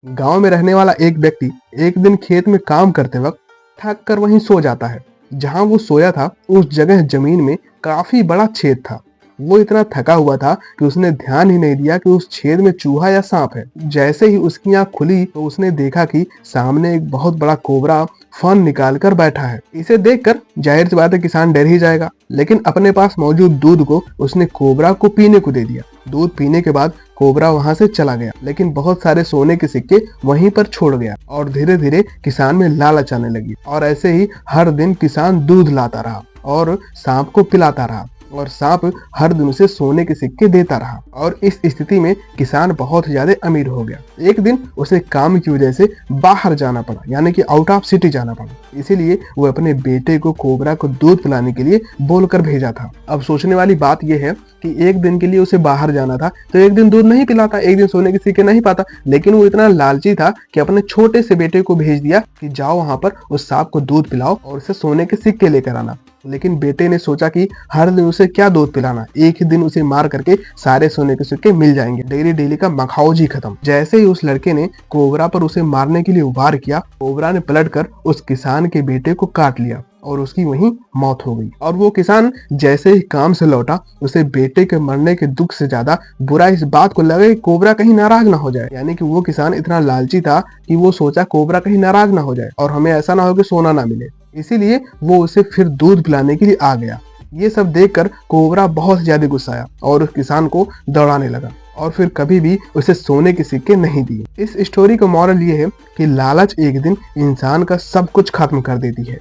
गांव में रहने वाला एक व्यक्ति एक दिन खेत में काम करते वक्त थक कर वहीं सो जाता है। जहां वो सोया था उस जगह जमीन में काफी बड़ा छेद था। वो इतना थका हुआ था कि उसने ध्यान ही नहीं दिया कि उस छेद में चूहा या सांप है। जैसे ही उसकी आंख खुली तो उसने देखा कि सामने एक बहुत बड़ा कोबरा फन निकाल कर बैठा है। इसे देखकर जाहिर सी बात है किसान डर ही जाएगा, लेकिन अपने पास मौजूद दूध को उसने कोबरा को पीने को दे दिया। दूध पीने के बाद कोबरा वहां से चला गया, लेकिन बहुत सारे सोने के सिक्के वहीं पर छोड़ गया और धीरे धीरे किसान में लालच आने लगी। और ऐसे ही हर दिन किसान दूध लाता रहा और सांप को पिलाता रहा और सांप हर दिन उसे सोने के सिक्के देता रहा। और इस स्थिति में किसान बहुत ज्यादा अमीर हो गया। एक दिन उसे काम की वजह से बाहर जाना पड़ा, यानी कि आउट ऑफ सिटी जाना पड़ा। इसीलिए वो अपने बेटे को कोबरा को दूध पिलाने के लिए बोलकर भेजा था। अब सोचने वाली बात यह है कि एक दिन के लिए उसे बाहर जाना था तो एक दिन दूध नहीं पिलाता, एक दिन सोने के सिक्के नहीं पाता, लेकिन वो इतना लालची था कि अपने छोटे से बेटे को भेज दिया कि जाओ वहां पर उस सांप को दूध पिलाओ और उसे सोने के सिक्के लेकर आना। लेकिन बेटे ने सोचा कि हर दिन उसे क्या दूध पिलाना, एक ही दिन उसे मार करके सारे सोने के सिक्के मिल जाएंगे। डेली डेली का मखौज ही खत्म। जैसे ही उस लड़के ने कोबरा पर उसे मारने के लिए वार किया, कोबरा ने पलटकर उस किसान के बेटे को काट लिया और उसकी वहीं मौत हो गई। और वो किसान जैसे ही काम से लौटा, उसे बेटे के मरने के दुख से ज्यादा बुरा इस बात को लगा कि कोबरा कहीं नाराज ना हो जाए। यानी कि वो किसान इतना लालची था कि वो सोचा कोबरा कहीं नाराज ना हो जाए और हमें ऐसा ना हो कि सोना ना मिले। इसीलिए वो उसे फिर दूध पिलाने के लिए आ गया। ये सब देखकर कोबरा बहुत ज्यादा गुस्सा आया और उस किसान को दौड़ाने लगा और फिर कभी भी उसे सोने के सिक्के नहीं दिए। इस स्टोरी का मॉरल ये है कि लालच एक दिन इंसान का सब कुछ खत्म कर देती है।